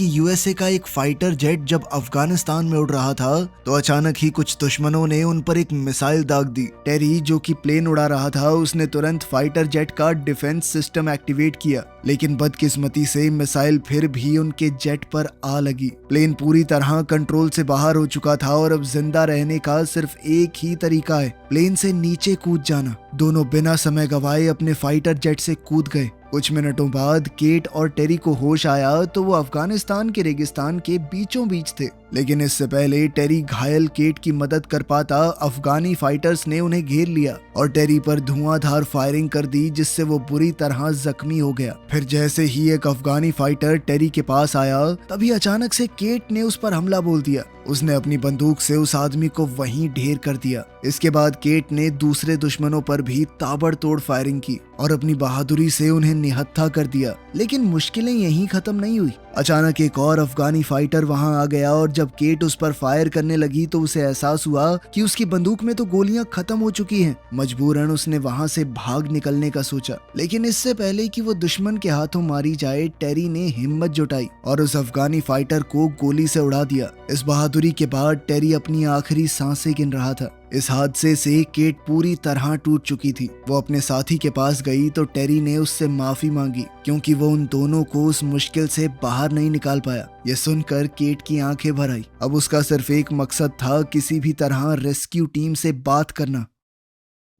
कि यूएसए का एक फाइटर जेट जब अफगानिस्तान में उड़ रहा था तो अचानक ही कुछ दुश्मनों ने उन पर एक मिसाइल दाग दी। टेरी जो कि प्लेन उड़ा रहा था उसने तुरंत फाइटर जेट का डिफेंस सिस्टम एक्टिवेट किया, लेकिन बदकिस्मती से मिसाइल फिर भी उनके जेट पर आ लगी। प्लेन पूरी तरह कंट्रोल से बाहर हो चुका था और अब जिंदा रहने का सिर्फ एक ही तरीका है, प्लेन से नीचे कूद जाना। दोनों बिना समय गवाए अपने फाइटर जेट से कूद गए। कुछ मिनटों बाद केट और टेरी को होश आया तो वो अफगानिस्तान के रेगिस्तान के बीचों बीच थे, लेकिन इससे पहले टेरी घायल केट की मदद कर पाता अफगानी फाइटर्स ने उन्हें घेर लिया और टेरी पर धुआंधार फायरिंग कर दी, जिससे वो बुरी तरह जख्मी हो गया। फिर जैसे ही एक अफगानी फाइटर टेरी के पास आया तभी अचानक से केट ने उस पर हमला बोल दिया। उसने अपनी बंदूक से उस आदमी को वहीं ढेर कर दिया। इसके बाद केट ने दूसरे दुश्मनों पर भी ताबड़तोड़ फायरिंग की और अपनी बहादुरी से उन्हें निहत्था कर दिया। लेकिन मुश्किलें यहीं खत्म नहीं हुई। अचानक एक और अफगानी फाइटर वहां आ गया और जब केट उस पर फायर करने लगी तो उसे एहसास हुआ कि उसकी बंदूक में तो गोलियां खत्म हो चुकी हैं। मजबूरन उसने वहां से भाग निकलने का सोचा, लेकिन इससे पहले कि वो दुश्मन के हाथों मारी जाए टेरी ने हिम्मत जुटाई और उस अफगानी फाइटर को गोली से उड़ा दिया। इस बहादुरी के बाद टेरी अपनी आखिरी सांसें गिन रहा था। इस हादसे से केट पूरी तरह टूट चुकी थी। वो अपने साथी के पास गई तो टेरी ने उससे माफी मांगी क्योंकि वो उन दोनों को उस मुश्किल से बाहर नहीं निकाल पाया। ये सुनकर केट की आंखें भर आई। अब उसका सिर्फ एक मकसद था, किसी भी तरह रेस्क्यू टीम से बात करना।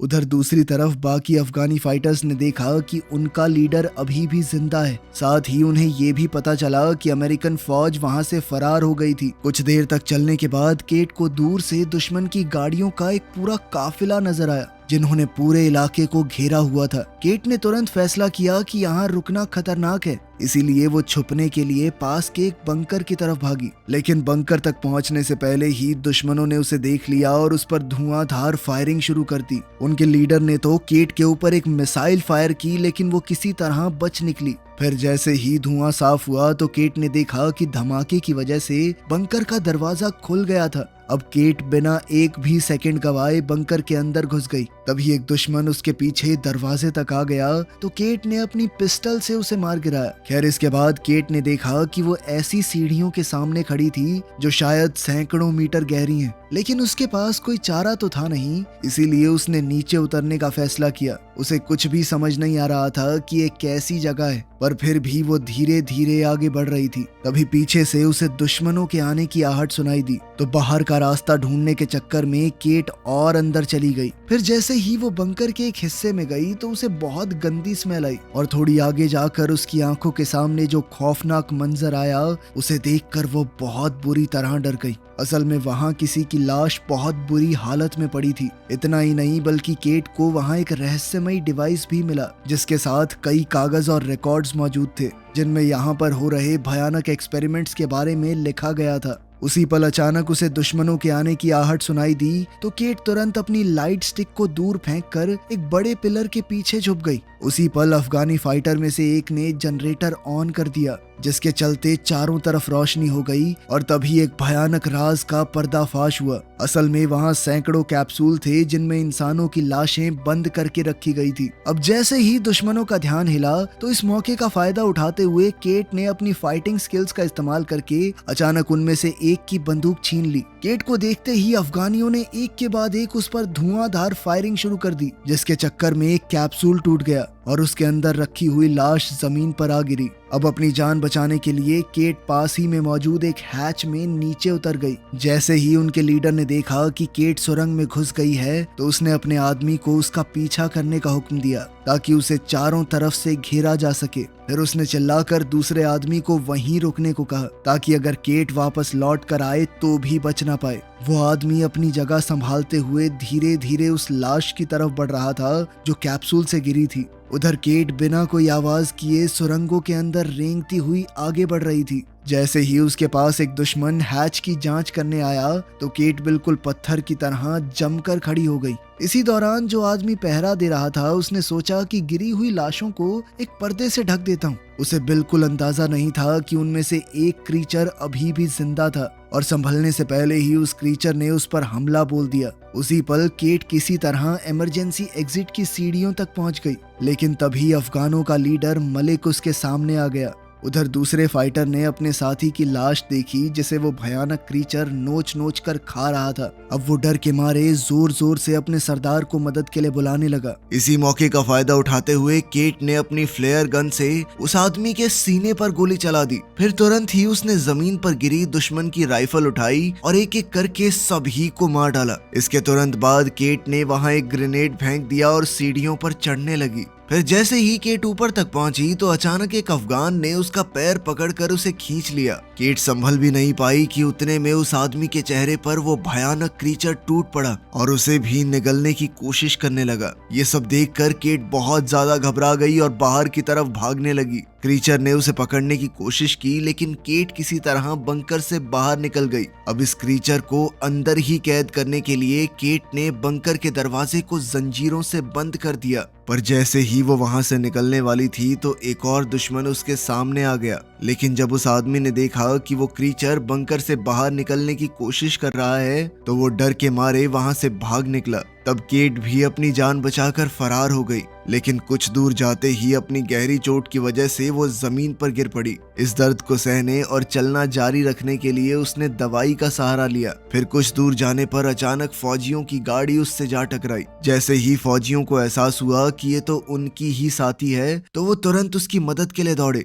उधर दूसरी तरफ बाकी अफगानी फाइटर्स ने देखा कि उनका लीडर अभी भी जिंदा है। साथ ही उन्हें ये भी पता चला कि अमेरिकन फौज वहां से फरार हो गई थी। कुछ देर तक चलने के बाद केट को दूर से दुश्मन की गाड़ियों का एक पूरा काफिला नजर आया जिन्होंने पूरे इलाके को घेरा हुआ था। केट ने तुरंत फैसला किया कि यहाँ रुकना खतरनाक है, इसीलिए वो छुपने के लिए पास के एक बंकर की तरफ भागी। लेकिन बंकर तक पहुंचने से पहले ही दुश्मनों ने उसे देख लिया और उस पर धुआंधार फायरिंग शुरू कर दी। उनके लीडर ने तो केट के ऊपर एक मिसाइल फायर की, लेकिन वो किसी तरह बच निकली। फिर जैसे ही धुआं साफ हुआ तो केट ने देखा कि धमाके की वजह से बंकर का दरवाजा खुल गया था। अब केट बिना एक भी सेकंड गवाए बंकर के अंदर घुस गई। तभी एक दुश्मन उसके पीछे दरवाजे तक आ गया तो केट ने अपनी पिस्टल से उसे मार गिराया। खैर इसके बाद केट ने देखा कि वो ऐसी सीढ़ियों के सामने खड़ी थी जो शायद सैकड़ों मीटर गहरी हैं, लेकिन उसके पास कोई चारा तो था नहीं, इसीलिए उसने नीचे उतरने का फैसला किया। उसे कुछ भी समझ नहीं आ रहा था कि ये कैसी जगह है, पर फिर भी वो धीरे धीरे आगे बढ़ रही थी। तभी पीछे से उसे दुश्मनों के आने की आहट सुनाई दी तो बाहर का रास्ता ढूंढने के चक्कर में केट और अंदर चली गई। फिर जैसे ही वो बंकर के एक हिस्से में गई तो उसे बहुत गंदी स्मेल आई और थोड़ी आगे जाकर उसकी आंखों के सामने जो खौफनाक मंजर आया उसे देखकर वो बहुत बुरी तरह डर गई। असल में वहाँ किसी की लाश बहुत बुरी हालत में पड़ी थी। इतना ही नहीं बल्कि केट को वहाँ एक रहस्यमयी डिवाइस भी मिला जिसके साथ कई कागज और रिकॉर्ड्स मौजूद थे जिनमें यहाँ पर हो रहे भयानक एक्सपेरिमेंट्स के बारे में लिखा गया था। उसी पल अचानक उसे दुश्मनों के आने की आहट सुनाई दी तो केट तुरंत अपनी लाइट स्टिक को दूर फेंककर एक बड़े पिलर के पीछे छुप गई। उसी पल अफगानी फाइटर में से एक ने जनरेटर ऑन कर दिया जिसके चलते चारों तरफ रोशनी हो गई और तभी एक भयानक राज का पर्दाफाश हुआ। असल में वहाँ सैकड़ों कैप्सूल थे जिनमें इंसानों की लाशें बंद करके रखी गई थी। अब जैसे ही दुश्मनों का ध्यान हिला तो इस मौके का फायदा उठाते हुए केट ने अपनी फाइटिंग स्किल्स का इस्तेमाल करके अचानक उनमें से एक की बंदूक छीन ली। केट को देखते ही अफगानियों ने एक के बाद एक उस पर धुआंधार फायरिंग शुरू कर दी जिसके चक्कर में एक कैप्सूल टूट गया और उसके अंदर रखी हुई लाश जमीन पर आ गिरी। अब अपनी जान बचाने के लिए केट पास ही में मौजूद एक हैच में नीचे उतर गई। जैसे ही उनके लीडर ने देखा कि केट सुरंग में घुस गई है तो उसने अपने आदमी को उसका पीछा करने का हुक्म दिया ताकि उसे चारों तरफ से घेरा जा सके। फिर उसने चिल्लाकर दूसरे आदमी को वहीं रुकने को कहा ताकि अगर केट वापस लौट कर आए तो भी बच ना पाए। वो आदमी अपनी जगह संभालते हुए धीरे धीरे उस लाश की तरफ बढ़ रहा था जो कैप्सूल से गिरी थी। उधर केट बिना कोई आवाज किए सुरंगों के अंदर रेंगती हुई आगे बढ़ रही थी। जैसे ही उसके पास एक दुश्मन हैच की जांच करने आया तो केट बिल्कुल पत्थर की तरह जमकर खड़ी हो गई। इसी दौरान जो आदमी पहरा दे रहा था उसने सोचा कि गिरी हुई लाशों को एक पर्दे से ढक देता हूँ। उसे बिल्कुल अंदाजा नहीं था कि उनमें से एक क्रीचर अभी भी जिंदा था और संभलने से पहले ही उस क्रीचर ने उस पर हमला बोल दिया। उसी पल केट किसी तरह इमरजेंसी एग्जिट की सीढ़ियों तक पहुंच गई, लेकिन तभी अफगानों का लीडर मलिक उसके सामने आ गया। उधर दूसरे फाइटर ने अपने साथी की लाश देखी जिसे वो भयानक क्रीचर नोच नोच कर खा रहा था। अब वो डर के मारे जोर जोर से अपने सरदार को मदद के लिए बुलाने लगा। इसी मौके का फायदा उठाते हुए केट ने अपनी फ्लेयर गन से उस आदमी के सीने पर गोली चला दी। फिर तुरंत ही उसने जमीन पर गिरी दुश्मन की राइफल उठाई और एक एक करके सभी को मार डाला। इसके तुरंत बाद केट ने वहां एक ग्रेनेड फेंक दिया और सीढ़ियों पर चढ़ने लगी। फिर जैसे ही केट ऊपर तक पहुंची तो अचानक एक अफगान ने उसका पैर पकड़कर उसे खींच लिया। केट संभल भी नहीं पाई कि उतने में उस आदमी के चेहरे पर वो भयानक क्रीचर टूट पड़ा और उसे भी निगलने की कोशिश करने लगा। ये सब देखकर केट बहुत ज्यादा घबरा गई और बाहर की तरफ भागने लगी। क्रीचर ने उसे पकड़ने की कोशिश की लेकिन केट किसी तरह बंकर से बाहर निकल गई। अब इस क्रीचर को अंदर ही कैद करने के लिए केट ने बंकर के दरवाजे को जंजीरों से बंद कर दिया। पर जैसे ही वो वहां से निकलने वाली थी तो एक और दुश्मन उसके सामने आ गया। लेकिन जब उस आदमी ने देखा कि वो क्रीचर बंकर से बाहर निकलने की कोशिश कर रहा है तो वो डर के मारे वहां से भाग निकला। तब केट भी अपनी जान बचाकर फरार हो गई, लेकिन कुछ दूर जाते ही अपनी गहरी चोट की वजह से वो जमीन पर गिर पड़ी। इस दर्द को सहने और चलना जारी रखने के लिए उसने दवाई का सहारा लिया। फिर कुछ दूर जाने पर अचानक फौजियों की गाड़ी उससे जा टकराई। जैसे ही फौजियों को एहसास हुआ कि ये तो उनकी ही साथी है तो वो तुरंत उसकी मदद के लिए दौड़े।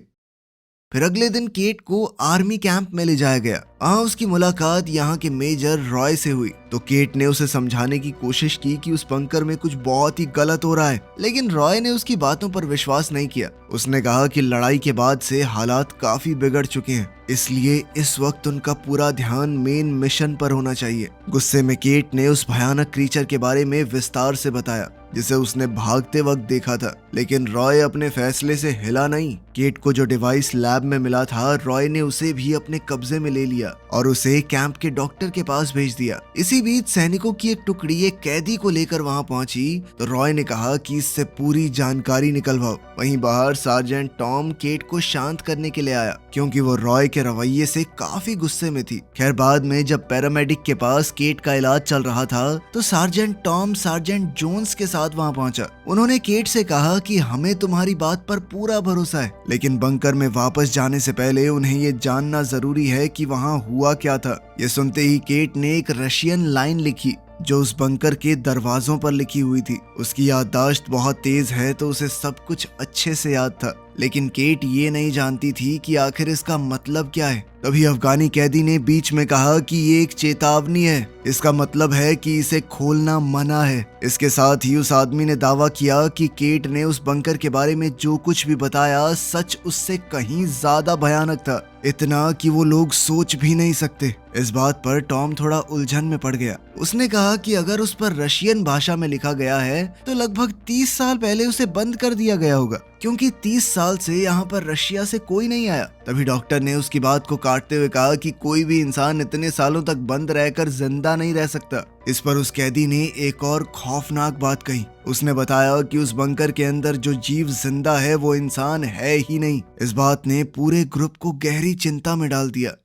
फिर अगले दिन केट को आर्मी कैंप में ले जाया गया। वहाँ उसकी मुलाकात यहाँ के मेजर रॉय से हुई तो केट ने उसे समझाने की कोशिश की कि उस बंकर में कुछ बहुत ही गलत हो रहा है, लेकिन रॉय ने उसकी बातों पर विश्वास नहीं किया। उसने कहा कि लड़ाई के बाद से हालात काफी बिगड़ चुके हैं, इसलिए इस वक्त उनका पूरा ध्यान मेन मिशन पर होना चाहिए। गुस्से में केट ने उस भयानक क्रीचर के बारे में विस्तार से बताया जिसे उसने भागते वक्त देखा था, लेकिन रॉय अपने फैसले से हिला नहीं। केट को जो डिवाइस लैब में मिला था रॉय ने उसे भी अपने कब्जे में ले लिया और उसे कैंप के डॉक्टर के पास भेज दिया। इसी बीच सैनिकों की एक टुकड़ी एक कैदी को लेकर वहां पहुंची तो रॉय ने कहा कि इससे पूरी जानकारी निकलवाओ। वहीं बाहर सार्जेंट टॉम केट को शांत करने के लिए आया क्योंकि वो रॉय के रवैये से काफी गुस्से में थी। खैर बाद में जब पैरामेडिक के पास केट का इलाज चल रहा था तो सार्जेंट टॉम सार्जेंट जोन्स के साथ वहां पहुंचा। उन्होंने केट से कहा कि हमें तुम्हारी बात पर पूरा भरोसा है, लेकिन बंकर में वापस जाने से पहले उन्हें ये जानना जरूरी है कि वहां हुआ क्या था। ये सुनते ही केट ने एक रशियन लाइन लिखी जो उस बंकर के दरवाजों पर लिखी हुई थी। उसकी याददाश्त बहुत तेज है तो उसे सब कुछ अच्छे से याद था, लेकिन केट ये नहीं जानती थी कि आखिर इसका मतलब क्या है। तभी अफगानी कैदी ने बीच में कहा कि ये एक चेतावनी है, इसका मतलब है कि इसे खोलना मना है। इसके साथ ही उस आदमी ने दावा किया कि केट ने उस बंकर के बारे में जो कुछ भी बताया सच उससे कहीं ज्यादा भयानक था, इतना कि वो लोग सोच भी नहीं सकते। इस बात पर टॉम थोड़ा उलझन में पड़ गया। उसने कहा कि अगर उस पर रशियन भाषा में लिखा गया है तो लगभग 30 साल पहले उसे बंद कर दिया गया होगा, क्योंकि 30 साल से यहाँ पर रशिया से कोई नहीं आया। तभी डॉक्टर ने उसकी बात को काटते हुए कहा कि कोई भी इंसान इतने सालों तक बंद रहकर जिंदा नहीं रह सकता। इस पर उस कैदी ने एक और खौफनाक बात कही। उसने बताया कि उस बंकर के अंदर जो जीव जिंदा है वो इंसान है ही नहीं। इस बात ने पूरे ग्रुप को गहरी चिंता में डाल दिया।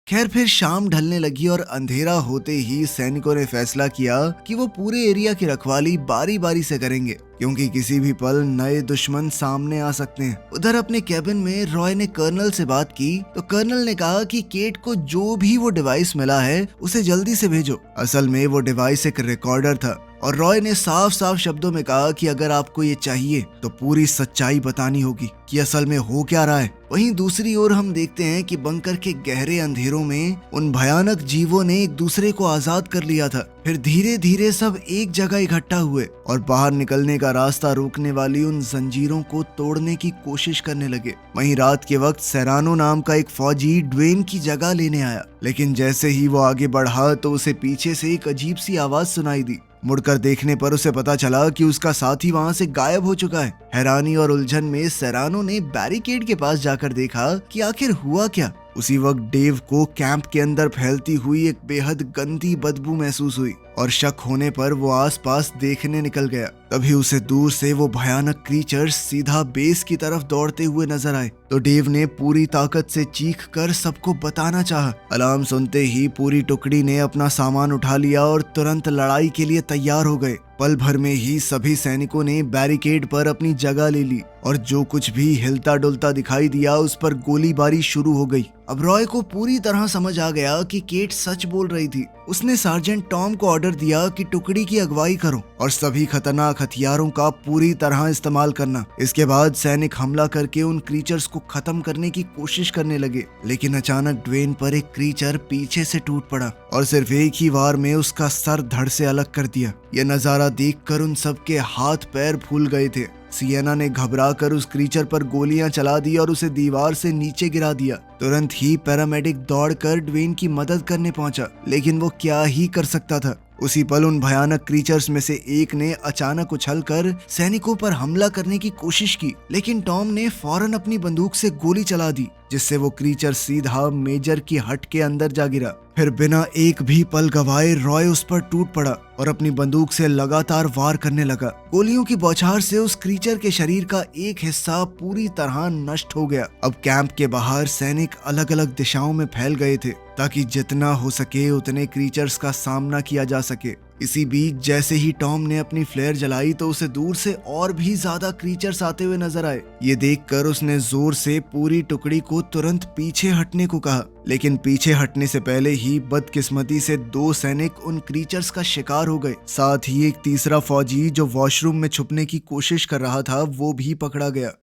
खैर फिर शाम ढलने लगी और अंधेरा होते ही सैनिकों ने फैसला किया कि वो पूरे एरिया की रखवाली बारी बारी से करेंगे, क्योंकि किसी भी पल नए दुश्मन सामने आ सकते हैं। उधर अपने कैबिन में रॉय ने कर्नल से बात की तो कर्नल ने कहा कि केट को जो भी वो डिवाइस मिला है उसे जल्दी से भेजो। असल में वो डिवाइस एक रिकॉर्डर था और रॉय ने साफ साफ शब्दों में कहा कि अगर आपको ये चाहिए तो पूरी सच्चाई बतानी होगी कि असल में हो क्या रहा है। वहीं दूसरी ओर हम देखते हैं कि बंकर के गहरे अंधेरों में उन भयानक जीवों ने एक दूसरे को आजाद कर लिया था। फिर धीरे धीरे सब एक जगह इकट्ठा हुए और बाहर निकलने का रास्ता रोकने वाली उन जंजीरों को तोड़ने की कोशिश करने लगे। वहीं रात के वक्त सेरानो नाम का एक फौजी ड्वेन की जगह लेने आया, लेकिन जैसे ही वो आगे बढ़ा तो उसे पीछे से एक अजीब सी आवाज सुनाई दी। मुड़कर देखने पर उसे पता चला कि उसका साथी वहां से गायब हो चुका है। हैरानी और उलझन में सेरानो ने बैरिकेड के पास जाकर देखा कि आखिर हुआ क्या। उसी वक्त डेव को कैंप के अंदर फैलती हुई एक बेहद गंदी बदबू महसूस हुई और शक होने पर वो आसपास देखने निकल गया। तभी उसे दूर से वो भयानक क्रीचर सीधा बेस की तरफ दौड़ते हुए नजर आए। तो डेव ने पूरी ताकत से चीख कर सबको बताना चाहा। अलार्म सुनते ही पूरी टुकड़ी ने अपना सामान उठा लिया और तुरंत लड़ाई के लिए तैयार हो गए। पल भर में ही सभी सैनिकों ने बैरिकेड पर अपनी जगह ले ली और जो कुछ भी हिलता डुलता दिखाई दिया उस पर गोलीबारी शुरू हो गई। अब रॉय को पूरी तरह समझ आ गया कि केट सच बोल रही थी। उसने सार्जेंट टॉम को ऑर्डर दिया कि टुकड़ी की अगुवाई करो और सभी खतरनाक हथियारों का पूरी तरह इस्तेमाल करना। इसके बाद सैनिक हमला करके उन क्रीचर्स को खत्म करने की कोशिश करने लगे, लेकिन अचानक ड्वेन पर एक क्रीचर पीछे से टूट पड़ा और सिर्फ एक ही वार में उसका सर धड़ से अलग कर दिया। यह नजारा देखकर उन सबके हाथ पैर फूल गए थे। सिएना ने घबराकर उस क्रीचर पर गोलियां चला दी और उसे दीवार से नीचे गिरा दिया। तुरंत ही पैरामेडिक दौड़कर ड्वेन की मदद करने पहुंचा, लेकिन वो क्या ही कर सकता था। उसी पल उन भयानक क्रीचर्स में से एक ने अचानक उछलकर सैनिकों पर हमला करने की कोशिश की, लेकिन टॉम ने फौरन अपनी बंदूक से गोली चला दी, जिससे वो क्रीचर सीधा मेजर की हट के अंदर जा गिरा। फिर बिना एक भी पल गवाए रॉय उस पर टूट पड़ा और अपनी बंदूक से लगातार वार करने लगा। गोलियों की बौछार से उस क्रीचर के शरीर का एक हिस्सा पूरी तरह नष्ट हो गया। अब कैंप के बाहर सैनिक अलग अलग दिशाओं में फैल गए थे ताकि जितना हो सके उतने क्रीचर्स का सामना किया जा सके। इसी बीच जैसे ही टॉम ने अपनी फ्लेयर जलाई तो उसे दूर से और भी ज्यादा क्रीचर्स आते हुए नजर आए। ये देखकर उसने जोर से पूरी टुकड़ी को तुरंत पीछे हटने को कहा, लेकिन पीछे हटने से पहले ही बदकिस्मती से 2 सैनिक उन क्रीचर्स का शिकार हो गए। साथ ही एक तीसरा फौजी जो वॉशरूम में छुपने की कोशिश कर रहा था वो भी पकड़ा गया।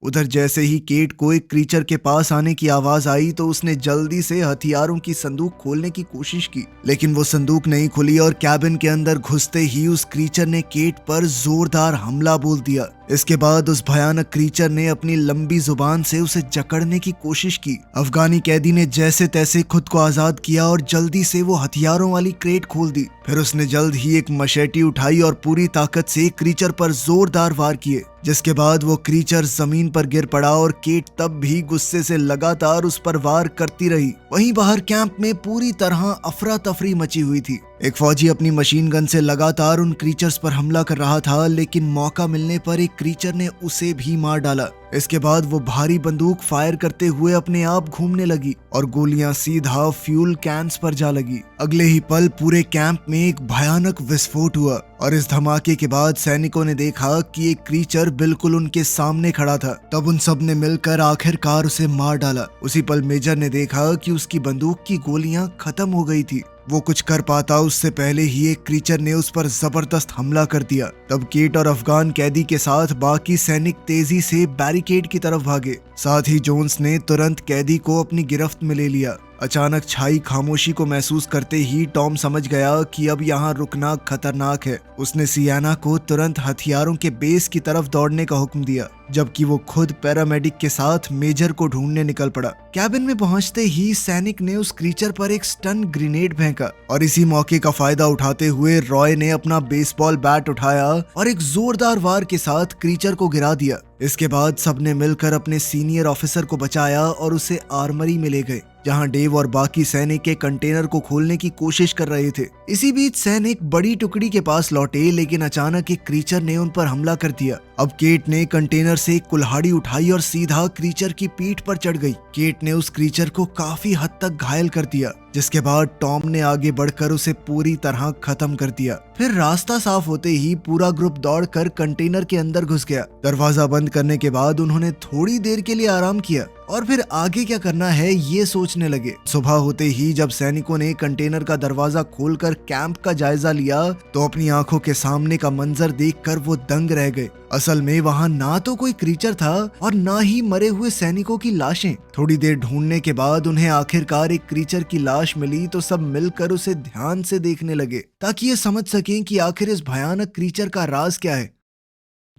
उधर जैसे ही केट को एक क्रीचर के पास आने की आवाज आई तो उसने जल्दी से हथियारों की संदूक खोलने की कोशिश की, लेकिन वो संदूक नहीं खुली और कैबिन के अंदर घुसते ही उस क्रीचर ने केट पर जोरदार हमला बोल दिया। इसके बाद उस भयानक क्रीचर ने अपनी लंबी जुबान से उसे जकड़ने की कोशिश की। अफगानी कैदी ने जैसे तैसे खुद को आजाद किया और जल्दी से वो हथियारों वाली क्रेट खोल दी। फिर उसने जल्द ही एक मशेटी उठाई और पूरी ताकत से क्रीचर पर जोरदार वार किए, जिसके बाद वो क्रीचर जमीन पर गिर पड़ा और केट तब भी गुस्से से लगातार उस पर वार करती रही। वहीं बाहर कैंप में पूरी तरह अफरा तफरी मची हुई थी। एक फौजी अपनी मशीन गन से लगातार उन क्रीचर्स पर हमला कर रहा था, लेकिन मौका मिलने पर एक क्रीचर ने उसे भी मार डाला। इसके बाद वो भारी बंदूक फायर करते हुए अपने आप घूमने लगी और गोलियां सीधा फ्यूल कैंस पर जा लगी। अगले ही पल पूरे कैंप में एक भयानक विस्फोट हुआ और इस धमाके के बाद सैनिकों ने देखा कि एक क्रीचर बिल्कुल उनके सामने खड़ा था। तब उन सब ने मिलकर आखिरकार उसे मार डाला। उसी पल मेजर ने देखा कि उसकी बंदूक की गोलियां खत्म हो गई थी। वो कुछ कर पाता उससे पहले ही एक क्रीचर ने उस पर जबरदस्त हमला कर दिया। तब केट और अफगान कैदी के साथ बाकी सैनिक तेजी से बैरिकेड की तरफ भागे। साथ ही जोन्स ने तुरंत कैदी को अपनी गिरफ्त में ले लिया। अचानक छाई खामोशी को महसूस करते ही टॉम समझ गया कि अब यहाँ रुकना खतरनाक है। उसने सियाना को तुरंत हथियारों के बेस की तरफ दौड़ने का हुक्म दिया, जबकि वो खुद पैरामेडिक के साथ मेजर को ढूंढने निकल पड़ा। कैबिन में पहुंचते ही सैनिक ने उस क्रीचर पर एक स्टन ग्रेनेड फेंका और इसी मौके का फायदा उठाते हुए रॉय ने अपना बेसबॉल बैट उठाया और एक जोरदार वार के साथ क्रीचर को गिरा दिया। इसके बाद सबने मिलकर अपने सीनियर ऑफिसर को बचाया और उसे आर्मरी में ले गए, जहां डेव और बाकी सैनिक के कंटेनर को खोलने की कोशिश कर रहे थे। इसी बीच सैनिक बड़ी टुकड़ी के पास लौटे, लेकिन अचानक एक क्रीचर ने उन पर हमला कर दिया। अब केट ने कंटेनर से एक कुल्हाड़ी उठाई और सीधा क्रीचर की पीठ पर चढ़ गई। केट ने उस क्रीचर को काफी हद तक घायल कर दिया, जिसके बाद टॉम ने आगे बढ़कर उसे पूरी तरह खत्म कर दिया। फिर रास्ता साफ होते ही पूरा ग्रुप दौड़कर कंटेनर के अंदर घुस गया। दरवाजा बंद करने के बाद उन्होंने थोड़ी देर के लिए आराम किया और फिर आगे क्या करना है ये सोचने लगे। सुबह होते ही जब सैनिकों ने कंटेनर का दरवाजा खोलकर कैंप का जायजा लिया तो अपनी आंखों के सामने का मंजर देखकर वो दंग रह गए। असल में वहाँ ना तो कोई क्रीचर था और ना ही मरे हुए सैनिकों की लाशें। थोड़ी देर ढूंढने के बाद उन्हें आखिरकार एक क्रीचर की लाश मिली तो सब मिलकर उसे ध्यान से देखने लगे ताकि ये समझ सकें कि आखिर इस भयानक क्रीचर का राज क्या है।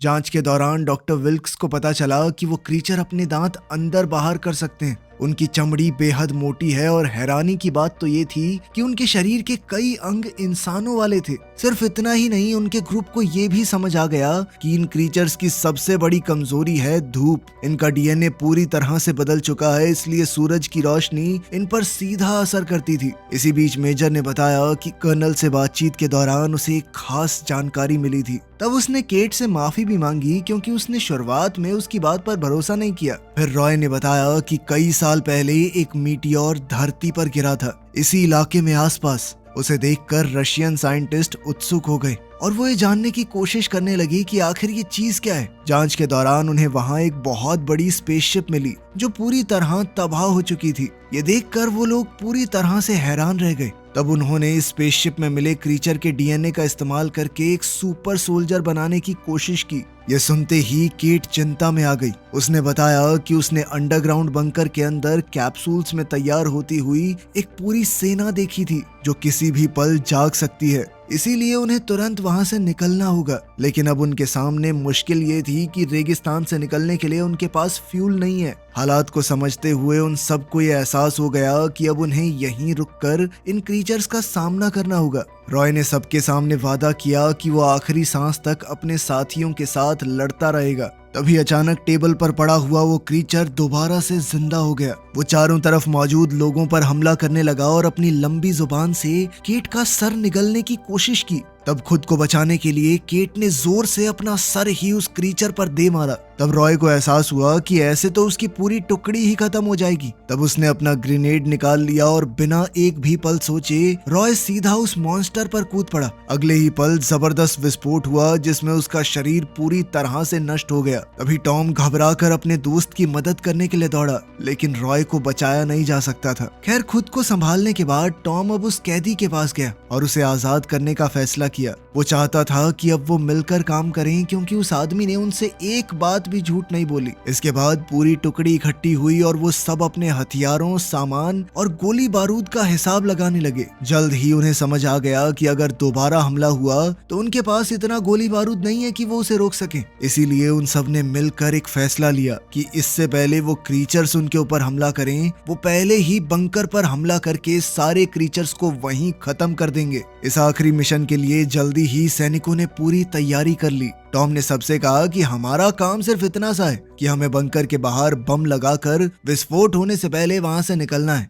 जांच के दौरान डॉक्टर विल्क्स को पता चला कि वो क्रीचर अपने दांत अंदर बाहर कर सकते हैं उनकी चमड़ी बेहद मोटी है और हैरानी की बात तो ये थी कि उनके शरीर के कई अंग इंसानों वाले थे। सिर्फ इतना ही नहीं, उनके ग्रुप को ये भी समझ आ गया कि इन क्रीचर्स की सबसे बड़ी कमजोरी है धूप। इनका डीएनए पूरी तरह से बदल चुका है, इसलिए सूरज की रोशनी इन पर सीधा असर करती थी। इसी बीच मेजर ने बताया कि कर्नल से बातचीत के दौरान उसे एक खास जानकारी मिली थी। तब उसने केट से माफी भी मांगी क्योंकि उसने शुरुआत में उसकी बात पर भरोसा नहीं किया। फिर रॉय ने बताया कि कई साल पहले एक मीटियोर धरती पर गिरा था इसी इलाके में आसपास। उसे देखकर रशियन साइंटिस्ट उत्सुक हो गए और वो ये जानने की कोशिश करने लगी कि आखिर ये चीज क्या है। जांच के दौरान उन्हें वहां एक बहुत बड़ी स्पेसशिप मिली जो पूरी तरह तबाह हो चुकी थी। ये देखकर वो लोग पूरी तरह से हैरान रह गए। तब उन्होंने इस स्पेसशिप में मिले क्रीचर के डीएनए का इस्तेमाल करके एक सुपर सोल्जर बनाने की कोशिश की। ये सुनते ही केट चिंता में आ गई। उसने बताया कि उसने अंडरग्राउंड बंकर के अंदर कैप्सूल्स में तैयार होती हुई एक पूरी सेना देखी थी जो किसी भी पल जाग सकती है, इसीलिए उन्हें तुरंत वहां से निकलना होगा। लेकिन अब उनके सामने मुश्किल ये थी कि रेगिस्तान से निकलने के लिए उनके पास फ्यूल नहीं है। हालात को समझते हुए उन सबको ये एहसास हो गया कि अब उन्हें यहीं रुककर इन क्रीचर्स का सामना करना होगा। रॉय ने सबके सामने वादा किया कि वो आखिरी सांस तक अपने साथियों के साथ लड़ता रहेगा। तभी अचानक टेबल पर पड़ा हुआ वो क्रीचर दोबारा से जिंदा हो गया। वो चारों तरफ मौजूद लोगों पर हमला करने लगा और अपनी लंबी जुबान से केट का सर निगलने की कोशिश की। तब खुद को बचाने के लिए केट ने जोर से अपना सर ही उस क्रीचर पर दे मारा। तब रॉय को एहसास हुआ कि ऐसे तो उसकी पूरी टुकड़ी ही खत्म हो जाएगी। तब उसने अपना ग्रेनेड निकाल लिया और बिना एक भी पल सोचे रॉय सीधा उस मॉन्स्टर पर कूद पड़ा। अगले ही पल जबरदस्त विस्फोट हुआ जिसमें उसका शरीर पूरी तरह से नष्ट हो गया। तभी टॉम घबराकर अपने दोस्त की मदद करने के लिए दौड़ा, लेकिन रॉय को बचाया नहीं जा सकता था। खैर, खुद को संभालने के बाद टॉम अब उस कैदी के पास गया और उसे आजाद करने का फैसला किया। वो चाहता था कि अब वो मिलकर काम करें क्योंकि उस आदमी ने उनसे एक बात भी झूठ नहीं बोली। इसके बाद पूरी टुकड़ी इकट्ठी हुई और वो सब अपने हथियारों, सामान और गोली बारूद का हिसाब लगाने लगे। जल्द ही उन्हें समझ आ गया कि अगर दोबारा हमला हुआ तो उनके पास इतना गोली बारूद नहीं है कि वो उसे रोक सके। इसीलिए उन सब ने मिलकर एक फैसला लिया कि इससे पहले वो क्रीचर्स उनके ऊपर हमला करें, वो पहले ही बंकर पर हमला करके सारे क्रीचर्स को वहीं खत्म कर देंगे। इस आखिरी मिशन के लिए जल्दी ही सैनिकों ने पूरी तैयारी कर ली। टॉम ने सबसे कहा कि हमारा काम सिर्फ इतना सा है कि हमें बंकर के बाहर बम लगाकर विस्फोट होने से पहले वहां से निकलना है।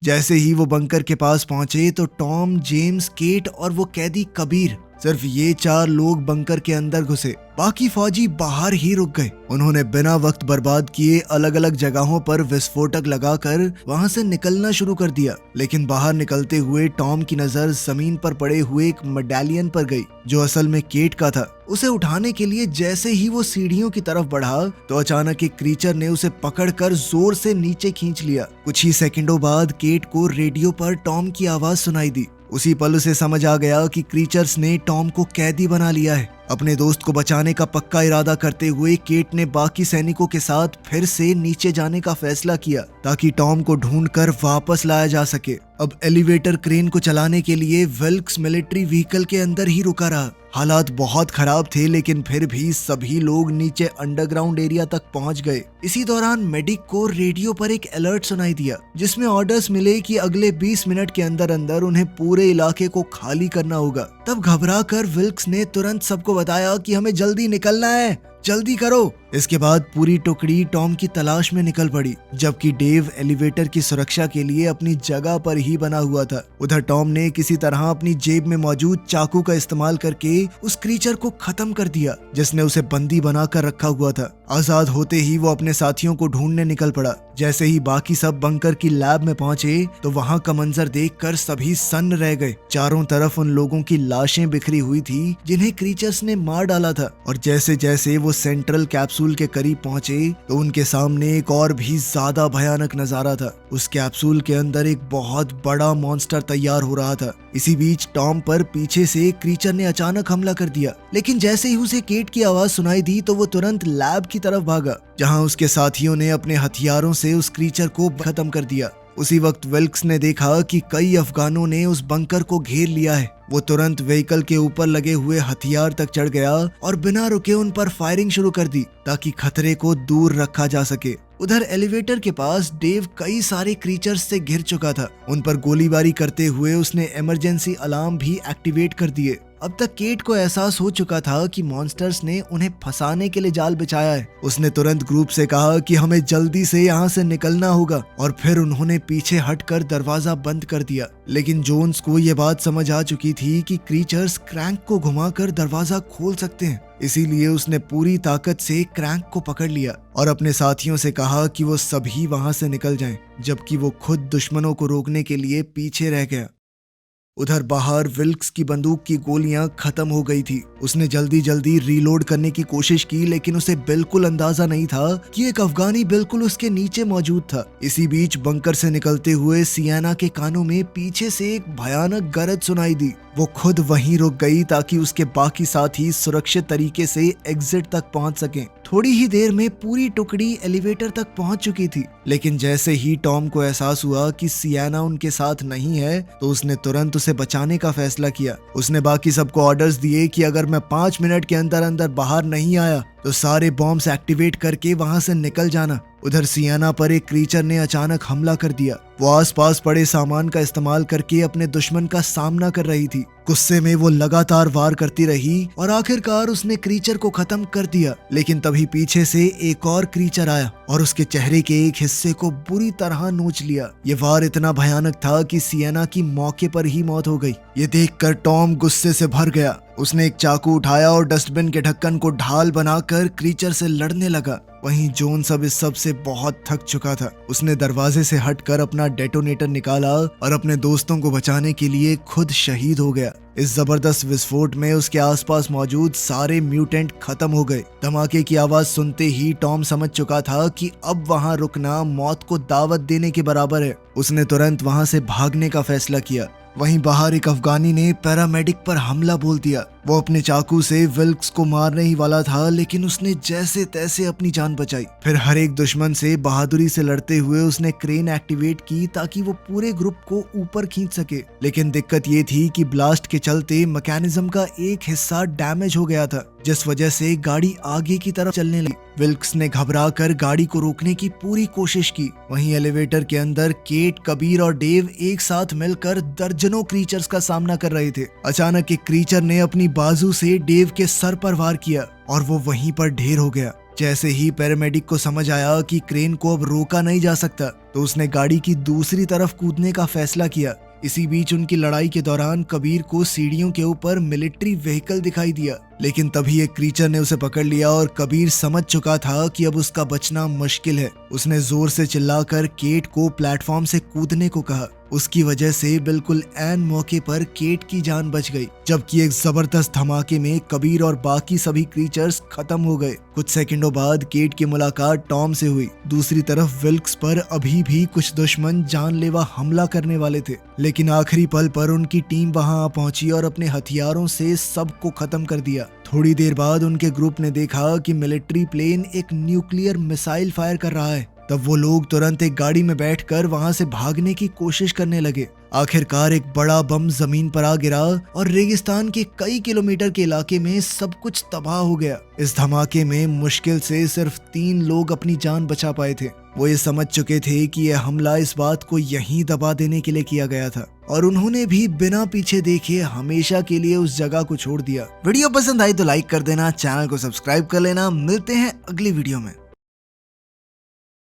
जैसे ही वो बंकर के पास पहुंचे तो टॉम, जेम्स, केट और वो कैदी कबीर, सिर्फ ये 4 लोग बंकर के अंदर घुसे। बाकी फौजी बाहर ही रुक गए। उन्होंने बिना वक्त बर्बाद किए अलग अलग जगहों पर विस्फोटक लगाकर वहां से निकलना शुरू कर दिया। लेकिन बाहर निकलते हुए टॉम की नजर जमीन पर पड़े हुए एक मेडालियन पर गई जो असल में केट का था। उसे उठाने के लिए जैसे ही वो सीढ़ियों की तरफ बढ़ा तो अचानक एक क्रीचर ने उसे पकड़कर जोर से नीचे खींच लिया। कुछ ही सेकंडों बाद केट को रेडियो पर टॉम की आवाज सुनाई दी। उसी पल उसे समझ आ गया कि क्रीचर्स ने टॉम को कैदी बना लिया है। अपने दोस्त को बचाने का पक्का इरादा करते हुए केट ने बाकी सैनिकों के साथ फिर से नीचे जाने का फैसला किया ताकि टॉम को ढूंढकर वापस लाया जा सके। अब एलिवेटर क्रेन को चलाने के लिए विल्क्स मिलिट्री व्हीकल के अंदर ही रुका रहा। हालात बहुत खराब थे लेकिन फिर भी सभी लोग नीचे अंडरग्राउंड एरिया तक पहुंच गए। इसी दौरान मेडिक को रेडियो पर एक अलर्ट सुनाई दिया जिसमें ऑर्डर्स मिले कि अगले 20 मिनट के अंदर अंदर उन्हें पूरे इलाके को खाली करना होगा। तब घबराकर विल्क्स ने तुरंत सबको बताया कि हमें जल्दी निकलना है, जल्दी करो। इसके बाद पूरी टुकड़ी टॉम की तलाश में निकल पड़ी, जबकि डेव एलिवेटर की सुरक्षा के लिए अपनी जगह पर ही बना हुआ था। उधर टॉम ने किसी तरह अपनी जेब में मौजूद चाकू का इस्तेमाल करके उस क्रीचर को खत्म कर दिया जिसने उसे बंदी बनाकर रखा हुआ था। आजाद होते ही वो अपने साथियों को ढूंढने निकल पड़ा। जैसे ही बाकी सब बंकर की लैब में पहुंचे तो वहां का मंजर देखकर सभी सन्न रह गए। चारों तरफ उन लोगों की लाशें बिखरी हुई थी जिन्हें क्रीचर्स ने मार डाला था। और जैसे जैसे वो सेंट्रल कैप्सूल के करीब पहुंचे तो उनके सामने एक और भी ज्यादा भयानक नजारा था। उस कैप्सूल के अंदर एक बहुत बड़ा मॉन्स्टर तैयार हो रहा था। इसी बीच टॉम पर पीछे से क्रीचर ने अचानक हमला कर दिया, लेकिन जैसे ही उसे केट की आवाज सुनाई दी तो वो तुरंत लैब की तरफ भागा जहां उसके साथियों ने अपने हथियारों से उस क्रीचर को खत्म कर दिया। उसी वक्त विल्क्स ने देखा कि कई अफगानों ने उस बंकर को घेर लिया है। वो तुरंत व्हीकल के ऊपर लगे हुए हथियार तक चढ़ गया और बिना रुके उन पर फायरिंग शुरू कर दी ताकि खतरे को दूर रखा जा सके। उधर एलिवेटर के पास डेव कई सारे क्रीचर्स से घिर चुका था। उन पर गोलीबारी करते हुए उसने इमरजेंसी अलार्म भी एक्टिवेट कर दिए। अब तक केट को एहसास हो चुका था कि मॉन्स्टर्स ने उन्हें फंसाने के लिए जाल बिछाया है। उसने तुरंत ग्रुप से कहा कि हमें जल्दी से यहाँ से निकलना होगा और फिर उन्होंने पीछे हटकर दरवाजा बंद कर दिया। लेकिन जोन्स को यह बात समझ आ चुकी थी कि क्रीचर्स क्रैंक को घुमाकर दरवाजा खोल सकते हैं, इसीलिए उसने पूरी ताकत से क्रैंक को पकड़ लिया और अपने साथियों से कहा कि वो सभी वहां से निकल जाएं, जबकि वो खुद दुश्मनों को रोकने के लिए पीछे रह गया। उधर बाहर विल्क्स की बंदूक की गोलियां खत्म हो गई थी। उसने जल्दी जल्दी रीलोड करने की कोशिश की, लेकिन उसे बिल्कुल अंदाजा नहीं था कि एक अफगानी बिल्कुल उसके नीचे मौजूद था। इसी बीच बंकर से निकलते हुए सियाना के कानों में पीछे से एक भयानक गरज सुनाई दी। वो खुद वहीं रुक गई ताकि उसके बाकी साथी सुरक्षित तरीके से एग्जिट तक पहुंच सकें। थोड़ी ही देर में पूरी टुकड़ी एलिवेटर तक पहुंच चुकी थी, लेकिन जैसे ही टॉम को एहसास हुआ कि सियाना उनके साथ नहीं है तो उसने तुरंत उसे बचाने का फैसला किया। उसने बाकी सबको ऑर्डर्स दिए कि अगर मैं 5 मिनट के अंदर अंदर बाहर नहीं आया तो सारे बॉम्ब्स एक्टिवेट करके वहां से निकल जाना। उधर सियाना पर एक क्रीचर ने अचानक हमला कर दिया। वो आसपास पड़े सामान का इस्तेमाल करके अपने दुश्मन का सामना कर रही थी। गुस्से में वो लगातार वार करती रही और आखिरकार उसने क्रीचर को खत्म कर दिया। लेकिन तभी पीछे से एक और क्रीचर आया और उसके चेहरे के एक हिस्से को बुरी तरह नोच लिया। ये वार इतना भयानक था कि सियाना की मौके पर ही मौत हो गई। ये देखकर टॉम गुस्से से भर गया। उसने एक चाकू उठाया और डस्टबिन के ढक्कन को ढाल बनाकर क्रीचर से लड़ने लगा। वहीं जोन्स अब इस सब से बहुत थक चुका था। उसने दरवाजे से हटकर अपना डेटोनेटर निकाला और अपने दोस्तों को बचाने के लिए खुद शहीद हो गया। इस जबरदस्त विस्फोट में उसके आसपास मौजूद सारे म्यूटेंट खत्म हो गए। धमाके की आवाज सुनते ही टॉम समझ चुका था कि अब वहां रुकना मौत को दावत देने के बराबर है। उसने तुरंत वहां से भागने का फैसला किया। वहीं बाहर एक अफगानी ने पैरामेडिक पर हमला बोल दिया। वो अपने चाकू से विल्क्स को मारने ही वाला था, लेकिन उसने जैसे तैसे अपनी जान बचाई। फिर हर एक दुश्मन से बहादुरी से लड़ते हुए उसने क्रेन एक्टिवेट की ताकि वो पूरे ग्रुप को ऊपर खींच सके। लेकिन दिक्कत ये थी कि ब्लास्ट के चलते मैकेनिज्म का एक हिस्सा डैमेज हो गया था, जिस वजह से गाड़ी आगे की तरफ चलने लगी। विल्क्स ने घबराकर गाड़ी को रोकने की पूरी कोशिश की। वहीं एलिवेटर के अंदर केट, कबीर और डेव एक साथ मिलकर दर्जनों क्रीचर्स का सामना कर रहे थे। अचानक एक क्रीचर ने अपनी बाजू से डेव के सर पर वार किया और वो वहीं पर ढेर हो गया। जैसे ही पैरामेडिक को समझ आया कि क्रेन को अब रोका नहीं जा सकता, तो उसने गाड़ी की दूसरी तरफ कूदने का फैसला किया। इसी बीच उनकी लड़ाई के दौरान कबीर को सीढ़ियों के ऊपर मिलिट्री व्हीकल दिखाई दिया, लेकिन तभी एक क्रीचर ने उसे पकड़ लिया और कबीर समझ चुका था कि अब उसका बचना मुश्किल है। उसने जोर से चिल्लाकर केट को प्लेटफॉर्म से कूदने को कहा। उसकी वजह से बिल्कुल ऐन मौके पर केट की जान बच गई, जबकि एक जबरदस्त धमाके में कबीर और बाकी सभी क्रीचर्स खत्म हो गए। कुछ सेकंडों बाद केट की मुलाकात टॉम से हुई। दूसरी तरफ विल्क्स पर अभी भी कुछ दुश्मन जानलेवा हमला करने वाले थे, लेकिन आखिरी पल पर उनकी टीम वहां आ पहुंची और अपने हथियारों से सबको खत्म कर दिया। थोड़ी देर बाद उनके ग्रुप ने देखा कि मिलिट्री प्लेन एक न्यूक्लियर मिसाइल फायर कर रहा है। तब वो लोग तुरंत एक गाड़ी में बैठकर वहां से भागने की कोशिश करने लगे। आखिरकार एक बड़ा बम जमीन पर आ गिरा और रेगिस्तान के कई किलोमीटर के इलाके में सब कुछ तबाह हो गया। इस धमाके में मुश्किल से सिर्फ 3 लोग अपनी जान बचा पाए थे। वो ये समझ चुके थे कि यह हमला इस बात को यहीं दबा देने के लिए किया गया था और उन्होंने भी बिना पीछे देखे हमेशा के लिए उस जगह को छोड़ दिया। वीडियो पसंद आई तो लाइक कर देना, चैनल को सब्सक्राइब कर लेना। मिलते हैं अगली वीडियो में।